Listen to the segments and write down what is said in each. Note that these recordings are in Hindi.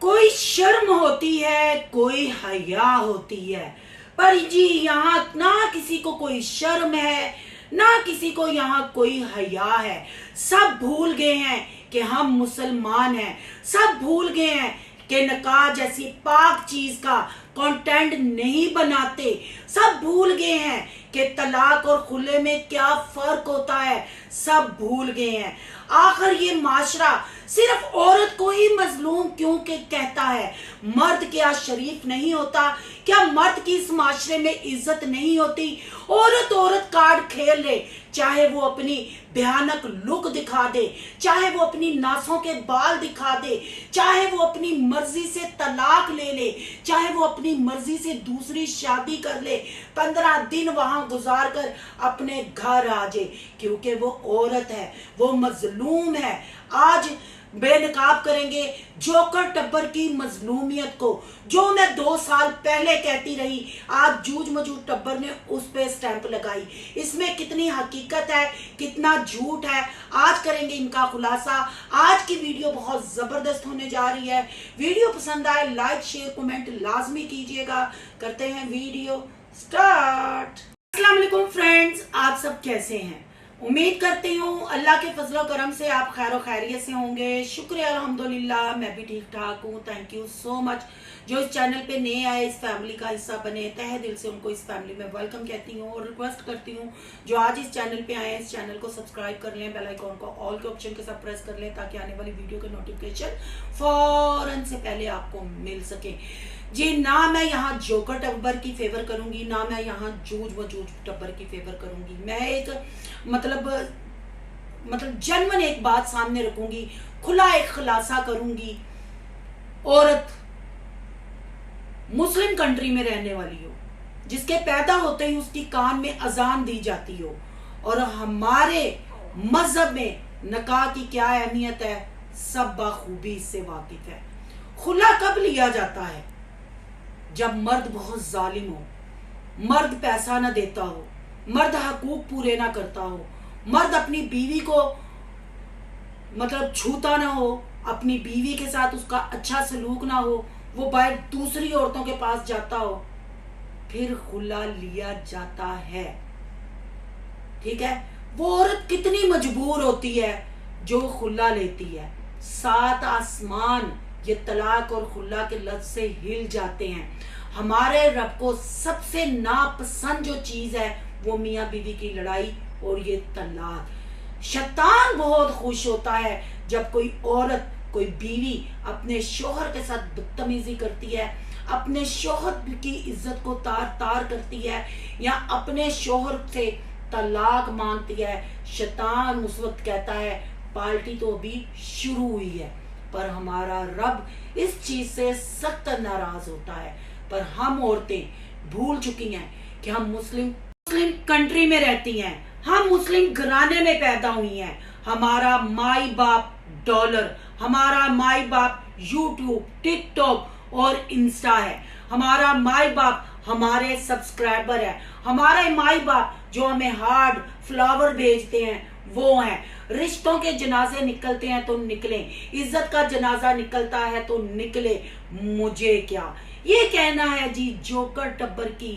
कोई शर्म होती है, कोई हया होती है, पर जी यहाँ ना किसी को कोई शर्म है, ना किसी को यहाँ कोई हया है। सब भूल गए हैं कि हम मुसलमान हैं। सब भूल गए हैं कि निकाह जैसी पाक चीज का कंटेंट नहीं बनाते। सब भूल गए हैं कि तलाक और खुले में क्या फर्क होता है। सब भूल गए हैं। आखिर ये माशरा सिर्फ औरत को ही मजलूम क्यों के कहता है? मर्द क्या शरीफ नहीं होता? क्या मर्द की इस माशरे में इज्जत नहीं होती? औरत औरत कार्ड खेल ले, चाहे वो अपनी भयानक लुक दिखा दे, चाहे वो अपनी नासों के बाल दिखा दे, चाहे वो अपनी मर्जी से तलाक ले ले, चाहे वो अपनी मर्जी से दूसरी शादी कर ले, 15 दिन वहां गुजार कर अपने घर आ जाए, क्योंकि वो औरत है, वो मजलूम है। आज बेनकाब करेंगे जोकर टब्बर की मजलूमियत को, जो मैं 2 साल पहले कहती रही, आज जूझ मजूद टब्बर ने उस पे स्टैंप लगाई। इसमें कितनी हकीकत है, कितना झूठ है, आज करेंगे इनका खुलासा। आज की वीडियो बहुत जबरदस्त होने जा रही है। वीडियो पसंद आए लाइक शेयर कमेंट लाजमी कीजिएगा। करते हैं वीडियो स्टार्ट। अस्सलाम वालेकुम फ्रेंड्स, आप सब कैसे हैं? उम्मीद करती हूँ अल्लाह के फजलो करम से आप खैर खैरियत से होंगे। शुक्रिया अल्हम्दुलिल्लाह, मैं भी ठीक ठाक हूँ। Thank you so much. जो इस चैनल पे नए आए, इस फैमिली का हिस्सा बने, तहे दिल से उनको इस फैमिली में वेलकम कहती हूँ और रिक्वेस्ट करती हूँ जो आज इस चैनल पे आए इस चैनल को सब्सक्राइब कर लें, बेल आइकॉन को ऑल के ऑप्शन के साथ प्रेस कर लें, ताकि आने वाली वीडियो के नोटिफिकेशन फौरन से पहले आपको मिल सके। जी, ना मैं यहाँ जोकर टब्बर की फेवर करूंगी, ना मैं यहाँ जूझ वजूझ टब्बर की फेवर करूंगी। मैं एक मतलब जनवन एक बात सामने रखूंगी, खुला एक खुलासा करूंगी। औरत मुस्लिम कंट्री में रहने वाली हो, जिसके पैदा होते ही उसकी कान में अजान दी जाती हो, और हमारे मजहब में निकाह की क्या अहमियत है सब बाखूबी इससे वाकिफ है। खुला कब लिया जाता है? जब मर्द बहुत जालिम हो, मर्द पैसा ना देता हो, मर्द हकूक पूरे ना करता हो, मर्द अपनी बीवी को मतलब छूता ना हो, अपनी बीवी के साथ उसका अच्छा सलूक ना हो, वो बाहर दूसरी औरतों के पास जाता हो, फिर खुला लिया जाता है। ठीक है? वो औरत कितनी मजबूर होती है जो खुला लेती है। 7 आसमान ये तलाक और खुला के लफ्ज से हिल जाते हैं। हमारे रब को सबसे नापसंद जो चीज है वो मियाँ बीवी की लड़ाई और ये तलाक। शैतान बहुत खुश होता है जब कोई औरत, कोई बीवी अपने शोहर के साथ बदतमीजी करती है, अपने शोहर की इज्जत को तार तार करती है, या अपने शोहर से तलाक मांगती है। शैतान उस वक्त कहता है पार्टी तो अभी शुरू हुई है। पर हमारा रब इस चीज से सख्त नाराज होता है। पर हम औरतें भूल चुकी हैं कि हम मुस्लिम कंट्री में रहती हैं, हम मुस्लिम घराने में पैदा हुई हैं। हमारा माई बाप डॉलर, हमारा माई बाप यूट्यूब, टिकटॉक और इंस्टा है। हमारा माई बाप हमारे सब्सक्राइबर है। हमारे माई बाप जो हमें हार्ड फ्लावर भेजते हैं वो हैं। रिश्तों के जनाजे निकलते हैं तो निकले, इज्जत का जनाजा निकलता है तो निकले, मुझे क्या। ये कहना है जी जोकर टब्बर की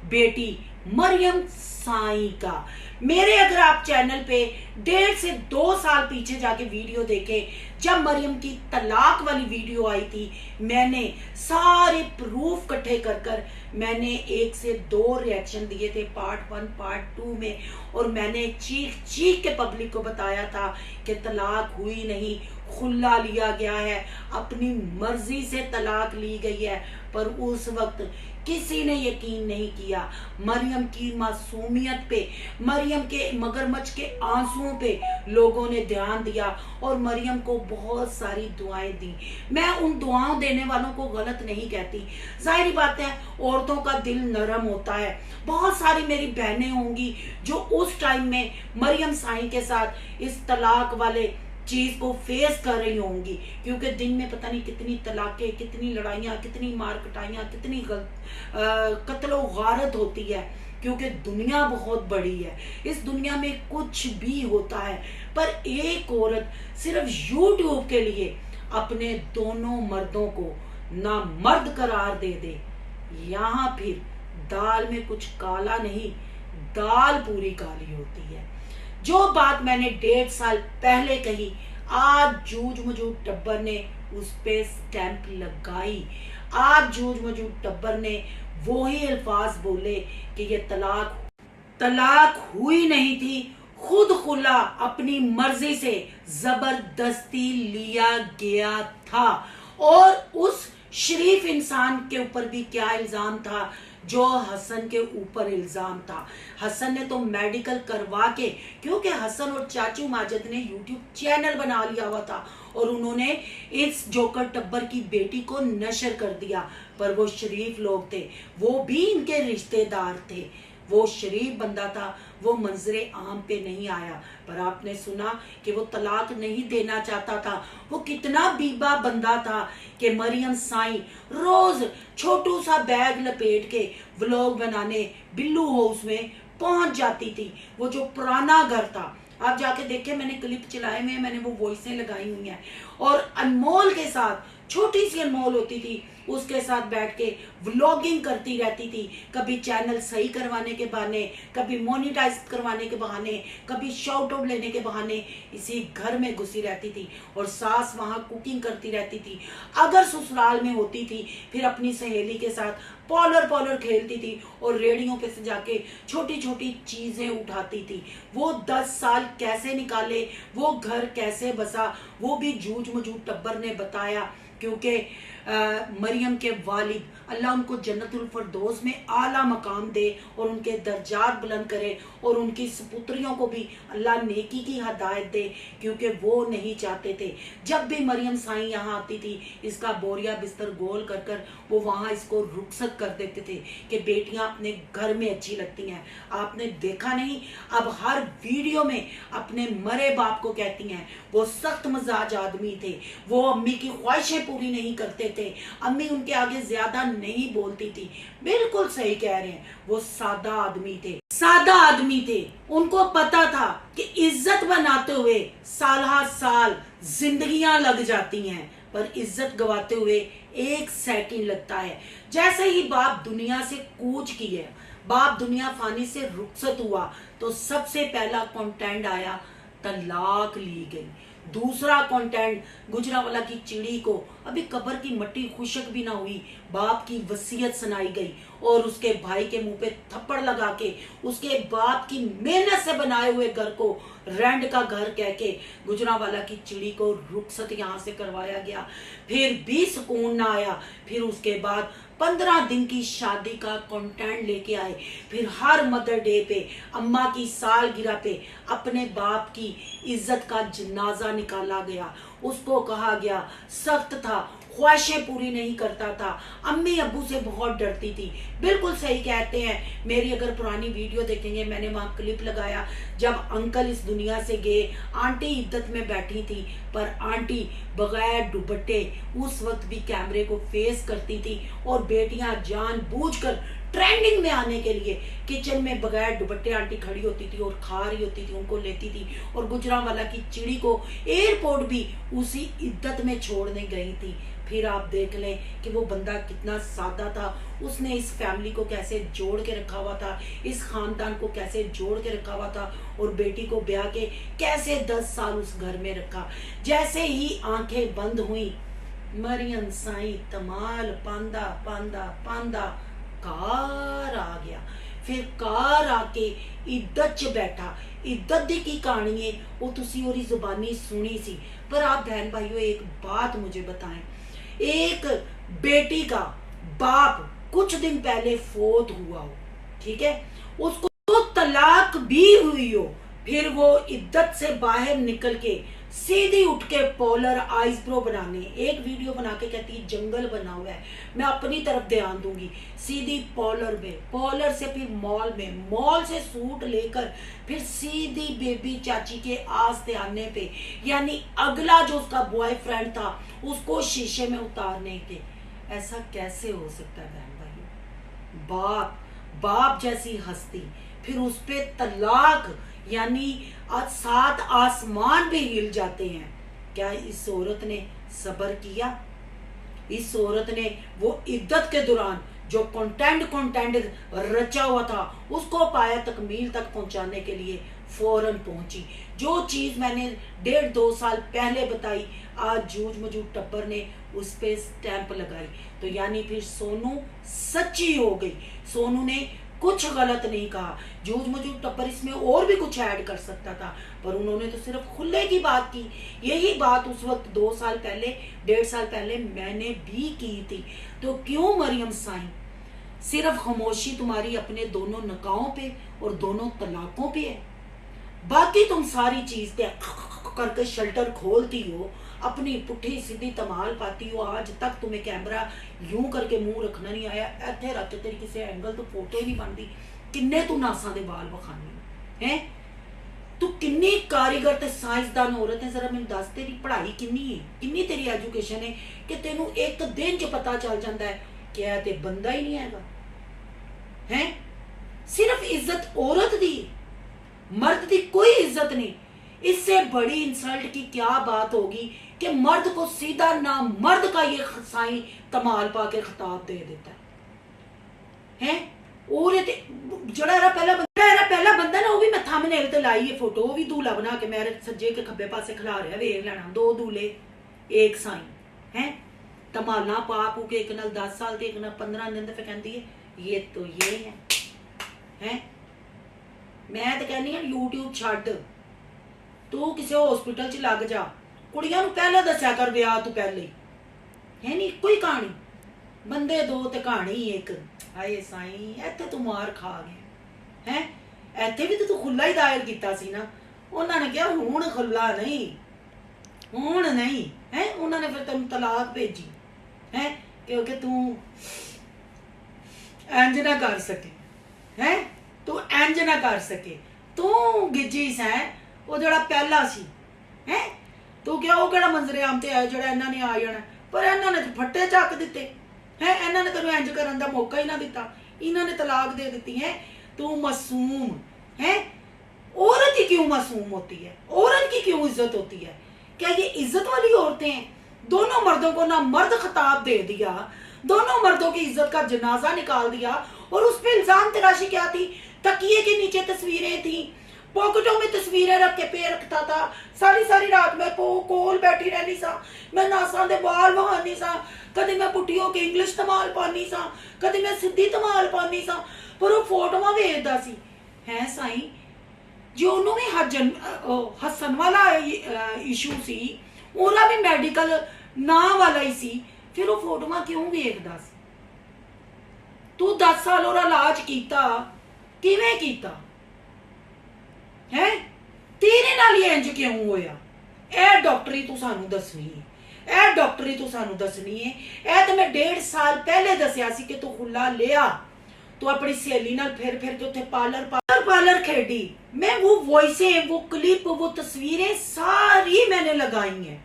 बेटी मरियम साई का। मेरे अगर आप चैनल पे 1.5 से 2 साल पीछे जाके वीडियो देखें, जब मरियम की तलाक वाली वीडियो आई थी, मैंने सारे प्रूफ इकट्ठे कर मैंने 1 से 2 रिएक्शन दिए थे पार्ट 1 पार्ट 2 में, और मैंने चीख चीख के पब्लिक को बताया था कि तलाक हुई नहीं, खुला लिया गया है, अपनी मर्जी से तलाक ली गई है। पर उस वक्त किसी ने यकीन नहीं किया। मरियम की मासूमियत पे, मरियम के मगरमच्छ के आंसुओं पे लोगों ने ध्यान दिया और मरियम को बहुत सारी दुआएं दी। मैं उन दुआओं देने वालों को गलत नहीं कहती, जाहिर बात है औरतों का दिल नरम होता है। बहुत सारी मेरी बहनें होंगी जो उस टाइम में मरियम साई के साथ इस तलाक वाले चीज को फेस कर रही होंगी, क्योंकि दिन में पता नहीं कितनी तलाकें, कितनी लड़ाइयां, कितनी मार कटाइयां, कितनी कत्लो गारत होती है, क्योंकि दुनिया बहुत बड़ी है। इस दुनिया में कुछ भी होता है। पर एक औरत सिर्फ यूट्यूब के लिए अपने दोनों मर्दों को ना मर्द करार दे दे, यहाँ फिर दाल में कुछ काला नहीं, दाल पूरी काली होती है। जो बात मैंने 1.5 साल पहले कही, आज जूझ मजूद टब्बर ने उस पे स्टैंप लगाई। आज जूझ मजूद टब्बर ने वही अल्फाज बोले कि ये तलाक हुई नहीं थी, खुद खुला अपनी मर्जी से जबरदस्ती लिया गया था। और उस शरीफ इंसान के ऊपर भी क्या इल्जाम था जो हसन के ऊपर इल्जाम था। हसन ने तो मेडिकल करवा के, क्योंकि हसन और चाचू माजिद ने यूट्यूब चैनल बना लिया हुआ था और उन्होंने इस जोकर टब्बर की बेटी को नशर कर दिया, पर वो शरीफ लोग थे, वो भी इनके रिश्तेदार थे, वो शरीफ बंदा था, वो मंजरे आम पे नहीं आया। पर आपने सुना कि वो तलाक नहीं देना चाहता था। वो कितना बीबा बंदा था कि मरियम साईं रोज छोटू सा बैग लपेट के व्लॉग बनाने बिल्लू हाउस में पहुंच जाती थी। वो जो पुराना घर था, आप जाके देखें, मैंने क्लिप चलाए हुए, मैंने वो वॉइसें लगाई हुई हैं। और अनमोल के साथ, छोटी सी अनमोल होती थी, उसके साथ बैठ के व्लॉगिंग करती रहती थी, कभी चैनल सही करवाने के बहाने, कभी मोनिटाइज करवाने के बहाने, कभी शाउट आउट लेने के बहाने इसी घर में घुसी रहती थी। और सास वहां कुकिंग करती रहती थी। अगर ससुराल में होती थी फिर अपनी सहेली के साथ पॉलर खेलती थी और रेडियो पे से जाके छोटी छोटी चीजें उठाती थी। वो 10 साल कैसे निकाले, वो घर कैसे बसा, वो भी जूझ मजूद टब्बर ने बताया। क्योंकि मरियम के वालिद, अल्लाह उनको जन्नतुल फरदौस में आला मकाम दे और उनके दर्जात बुलंद करे, और उनकी सपुत्रियों को भी अल्लाह नेकी की हदायत दे, क्योंकि वो नहीं चाहते थे। जब भी मरियम साईं यहाँ आती थी, इसका बोरिया बिस्तर गोल कर कर वो वहाँ इसको रुखसत कर देते थे कि बेटियां अपने घर में अच्छी लगती हैं। आपने देखा नहीं, अब हर वीडियो में अपने मरे बाप को कहती हैं। वो सख्त मजाज आदमी थे, वो अम्मी की ख्वाहिशें पूरी नहीं करते थे, अम्मी उनके आगे ज्यादा नहीं बोलती थी। बिल्कुल सही कह रहे हैं, वो सादा आदमी थे, सादा आदमी थे। उनको पता था कि इज्जत बनाते हुए साल जिंदगियां लग जाती हैं, पर इज्जत गवाते हुए 1 सेकंड लगता है। जैसे ही बाप दुनिया से कूच किए, बाप दुनिया फानी से रुखसत हुआ, तो सबसे पहला कंटेंट आया, तलाक ली गई। दूसरा कंटेंट, गुजरावाला की चिड़ी को अभी कब्र की मट्टी खुशक भी ना हुई, बाप की वसीयत सुनाई गई और उसके भाई के मुंह पे थप्पड़ लगा के उसके बाप की मेहनत से बनाए हुए घर को रेंट का घर कह के गुजरावाला की चिड़ी को रुखसत यहाँ से करवाया गया। फिर भी सुकून ना आया। फिर उसके बाद 15 दिन की शादी का कंटेंट लेके आए। फिर हर मदर डे पे, अम्मा की सालगिरह पे अपने बाप की इज्जत का जनाजा निकाला गया। उसको कहा गया सख्त था, ख्वाहिशें पूरी नहीं करता था, अम्मी अब्बू से बहुत डरती थी। बिल्कुल सही कहते हैं। मेरी अगर पुरानी वीडियो देखेंगे, मैंने वहाँ क्लिप लगाया जब अंकल इस दुनिया से गए, आंटी इद्दत में बैठी थी, पर आंटी बगैर दुपट्टे उस वक्त भी कैमरे को फेस करती थी और बेटियां जानबूझकर ट्रेंडिंग में आने के लिए किचन में बगैर दुपट्टे आंटी खड़ी होती थी और खा रही होती थी, उनको लेती थी। और गुजरावाला की चिड़ी को एयरपोर्ट भी उसी इद्दत में छोड़ने गई थी। फिर आप देख लें कि वो बंदा कितना सादा था, उसने इस फैमिली को कैसे जोड़ के रखा हुआ था, इस खानदान को कैसे जोड़ के रखा हुआ था, और बेटी को ब्याह के कैसे 10 साल उस घर में रखा। जैसे ही आंखें बंद हुई, मरियम साईं तमाल पांदा पांदा पांदा कार आ गया। फिर कार आके इद्दत च बैठा। इद्दत दी की कहानी है वो तुसी ओरी जुबानी सुनी सी। पर आप बहन भाइयों एक बात मुझे बताएं, एक बेटी का बाप कुछ दिन पहले फोत हुआ हो, ठीक है, उसको तो तलाक भी हुई हो, फिर वो इद्दत से बाहर निकल के सीधी उठ के पॉलर आईब्रो बनाने, एक वीडियो बना के कहती है जंगल बना हुआ है, मैं अपनी तरफ ध्यान दूंगी, सीधी पॉलर में, पॉलर से फिर मॉल में, मॉल से सूट लेकर फिर सीधी बेबी चाची के आस्ते आने पे, यानी अगला जो उसका बॉयफ्रेंड था उसको शीशे में उतारने के। ऐसा कैसे हो सकता है बहन भाई? बाप जैसी हस्ती, फिर उस पे तलाक, यानी आज 7 आसमान भी हिल जाते हैं। क्या इस औरत ने सब्र किया। इस औरत ने वो इद्दत के दौरान जो कंटेंट रचा हुआ था उसको पाया तकमील तक पहुंचाने के लिए फौरन पहुंची। जो चीज मैंने 1.5-2 साल पहले बताई, आज जूझ मजूद टब्बर ने उस पे स्टैंप लगाई। तो यानी फिर सोनू सच्ची हो गई, सोनू ने कुछ गलत नहीं कहा। जूझ मजूद टब्बर इसमें और भी कुछ ऐड कर सकता था, पर उन्होंने तो सिर्फ खुले की बात की। यही बात उस वक्त 2 साल पहले 1.5 साल पहले मैंने भी की थी। तो क्यों मरियम साईं, सिर्फ खामोशी तुम्हारी अपने दोनों निकाहों पे और दोनों तलाकों पे है, बाकी तुम सारी चीज करके शेल्टर खोलती हो, अपनी पुठी सीधी तमाल पाती हो। आज तक तुम्हें कैमरा यूं करके मुंह रखना नहीं आया, इत्थे रख के तेरी किसी एंगल तो फोटो ही नहीं बनती। किन्ने तू नासा दे बाल बखानी है, तू किन्नी कारीगर ते साइंसदान औरत है। जरा मैंने दस तेरी पढ़ाई किन्नी है, किन्नी तेरी एजुकेशन है कि तेनू एक दिन च पता चल जाता है क्या ते बंदा ही नहीं है। सिर्फ इज्जत औरत दी, मर्द की कोई इज्जत नहीं। इससे बड़ी इंसल्ट की क्या बात होगी कि मर्द को सीधा ना मर्द का ये साईं तमाल पा के खिताब दे देता है। और जड़ा पहला बंदा ना, वो भी मैं थंबनेल ते लाई है फोटो, वो भी दूल्हा बना के मेरे सज्जे के खब्बे पासे खिला रहा, वेख लेना। 2 दूल्हे 1 साईं है, तमाला पा पू के, एक नाल 10 साल के, एक नाल 15 दिन। फिर कहती है ये तो ये है। मैं तो कहनी है यूट्यूब छड्ड, तू किसी हॉस्पिटल च लग जा, कुड़ियां नूं पहले दस्या कर विआह तू पहले ही, है नी कोई कहानी, बंदे 2 ते कहानी 1। हाय साईं, इत्थे तू मार खा गया है। इत्थे भी तो तू खुला ही दायर कीता सी ना। उन्होंने कहा हुण खुला नहीं, हुण नहीं है। उन्होंने फिर तेन तलाक भेजी है, क्योंकि तू इंज ना कर सके है, तू इंज ना कर सके। तू गिजी सै वो जड़ा पहला सी है, तू क्या वो केड़ा मंजरे आम ते आया जड़ा इन्हां ने आ जाना, पर इन्हां ने फट्टे चक दिते है। इन्हां ने तेनू इंज करन दा मौका ही ना दिता, इन्हां ने तलाक दे दी है। तू मासूम है। औरत ही क्यों मासूम होती है, औरत की क्यों इज्जत होती है? क्या ये इज्जत वाली औरतें हैं? दोनों मर्दों को ना मर्द खिताब दे दिया, दोनों मर्दों की इज्जत का जनाजा निकाल दिया। और उस पर इल्जाम तराशी क्या थी? तकिए के नीचे तस्वीरें थी, पॉकेटों में तस्वीरें रख के पे रखता था, सारी रात में कोल बैठी रहनी सा, मैं नासा दे बाल बहानी सा, कभी मैं पुट्टी होके इंग्लिश तमाल पानी सा, कभी मैं सीधी तमाल पानी सा, पर वो फोटोवा वेचदा सी है। साईं जो उन्होंने भी हसन वाला इशू सी, ओरा भी मेडिकल ना वाला ही सी, फिर वो फोटोवा क्यों वेचदा सी? तू 10 साल ओरा इलाज कीता, किवें कीता है? तेरे नाल ही इंज क्यों होया? ए डॉक्टरी तू सानू दसनी है, ए डॉक्टरी तू सानू दसनी है। ए तो मैं 1.5 साल पहले दसिया सी कि तू खुला लिया, तू अपनी सहेली नाल फिर के उथे पार्लर खेडी। मैं वो वॉइसें, वो क्लिप, वो तस्वीरें सारी मैंने लगाई हैं।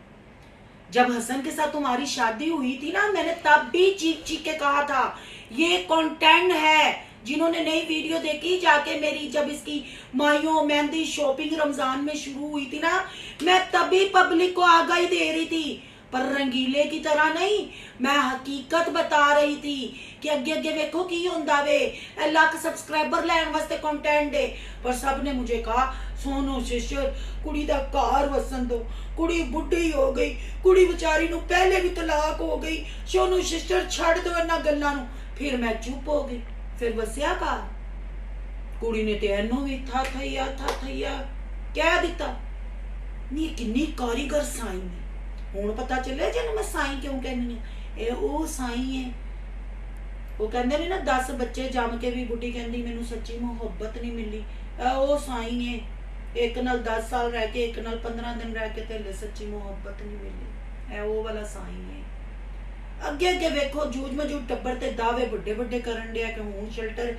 जब हसन के साथ तुम्हारी शादी हुई थी ना, मैंने तब भी चीख के कहा था ये कंटेंट है। जिन्होंने नई वीडियो देखी जाके मेरी, जब इसकी माइयों मेहंदी शॉपिंग रमजान में शुरू हुई थी ना, मैं तभी पब्लिक को आगाही दे रही थी, पर रंगीले की तरह नहीं, मैं हकीकत बता रही थी कि अगे वेखो की हुंदा वे, 1 लाख सब्सक्राइबर लैन वास्ते कंटेंट दे। पर सब ने मुझे कहा सोनू सिस्टर कुड़ी दा घर वसन दो, कुड़ी बुढ़ी हो गई, कुड़ी बेचारी नू पहले भी तलाक हो गई, सोनू सिस्टर छड़ दो इन्हां गल्लां नू। फिर मैं चुप हो गई, फिर वसिया का कुड़ी ने ते एनू भी था थैया कह दिता। नी किन्नी कारीगर साईं है। हुण पता चले जिन्हें मैं साईं क्यों कहनी है, ए ओ साईं है। वो कहंदे ने ना 10 बच्चे जम के भी बुढ़ी कहंदी मैनू सच्ची मुहब्बत नहीं मिली, ए ओ साईं है। एक नाल 10 साल रह के, एक नाल 15 दिन रह के ते सच्ची मुहब्बत नहीं मिली, ए ओ वाला साईं है। अगे वेखो जूझ मजूझ टब्बर ते दावे बड़े करन दिया कि हुण शेल्टर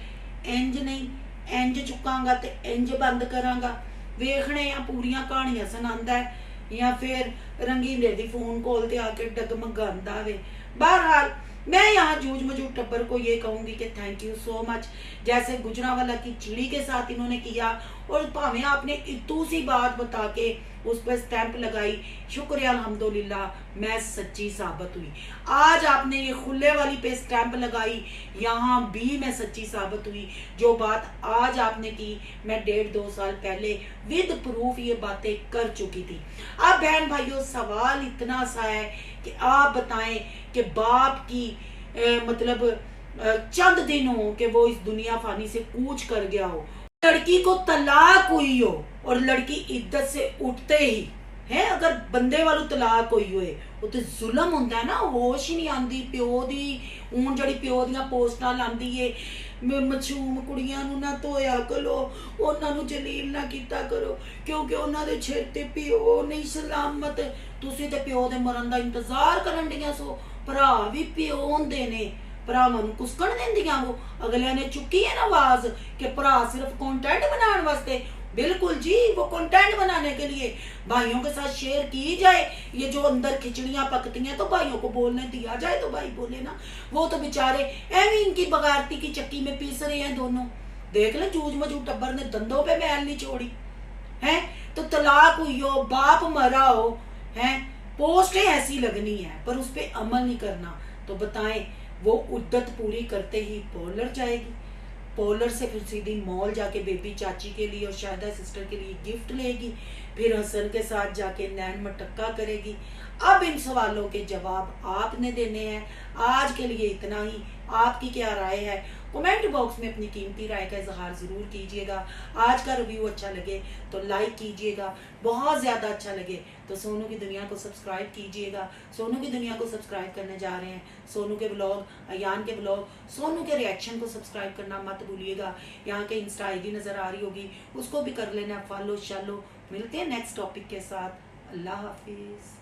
इंज नहीं, इंज चुकांगा ते इंज बंद करांगा। वेखने या पूरियां कहानियां सुनांदा है या फिर रंगीले दी फोन कॉल ते आके डगमगांदा वे। बहरहाल मैं यहाँ जूझ मजूद टब्बर को ये कहूंगी कि थैंक यू सो मच, जैसे गुजरावाला की चिड़ी के साथ इन्होंने किया, और भावें आपने इतू सी बात बता के उस पर स्टैंप लगाई, शुक्रिया अल्हम्दुलिल्लाह मैं सच्ची साबित हुई। आज आपने ये खुले वाली पे स्टैंप लगाई, यहाँ भी मैं सच्ची साबित हुई। जो बात आज आपने की मैं 1.5-2 साल पहले विद प्रूफ ये बातें कर चुकी थी। अब बहन भाइयों सवाल इतना सा है कि आप बताएं कि बाप की मतलब चंद दिन हो कि वो इस दुनिया फानी से कूच कर गया हो, लड़की को तलाक हुई हो और लड़की इद्दत से उठते ही है अगर बंदे वालों तलाक हुई होए, वो तो जुल्म होंदा है ना। होश ही नहीं आंदी प्यो दी। हूं जड़ी प्यो दियां पोस्टां लांदी है मछूम कुड़ियां नूं ना धोया करो, उन्हां नूं जलील ना कीता करो क्योंकि उन्हां दे सिर ते प्यो नहीं सलामत। तुसीं ते प्यो दे मरन दा इंतजार करन दियां सो, भरा भी प्यो होंदे ने, भरावां नूं कुसकण देंदियां। वो अगलियां ने चुकी है ना आवाज कि भरा सिर्फ कंटेंट बनाने वास्ते। बिल्कुल जी, वो कंटेंट बनाने के लिए भाइयों के साथ शेयर की जाए। ये जो अंदर खिचड़ियां पकती हैं तो भाइयों को बोलने दिया जाए तो भाई बोले ना। वो तो बेचारे एवं इनकी बगारती की चक्की में पीस रहे हैं दोनों। देख ले जूझ मजूद टब्बर ने दंदों पे मैल नहीं छोड़ी है। तो तलाक हुई हो, बाप मरा हो, है पोस्टें ऐसी लगनी है पर उस पर अमल नहीं करना। तो बताएं वो उद्दत पूरी करते ही पॉलर जाएगी, पॉलर से फिर सीधी मॉल जाके बेबी चाची के लिए और शायदा सिस्टर के लिए गिफ्ट लेगी, फिर हसन के साथ जाके नैन मटक्का करेगी। अब इन सवालों के जवाब आपने देने हैं। आज के लिए इतना ही। आपकी क्या राय है कमेंट बॉक्स में अपनी कीमती राय का इजहार जरूर कीजिएगा। आज का रिव्यू अच्छा लगे तो लाइक कीजिएगा, बहुत ज्यादा अच्छा लगे तो सोनू की दुनिया को सब्सक्राइब कीजिएगा। सोनू की दुनिया को सब्सक्राइब करने जा रहे हैं सोनू के ब्लॉग, अयान के ब्लॉग, सोनू के रिएक्शन को सब्सक्राइब करना मत भूलिएगा। यहाँ के इंस्टा आईडी नजर आ रही होगी, उसको भी कर लेना फॉलो शालो। मिलते हैं नेक्स्ट टॉपिक के साथ। अल्लाह हाफिज।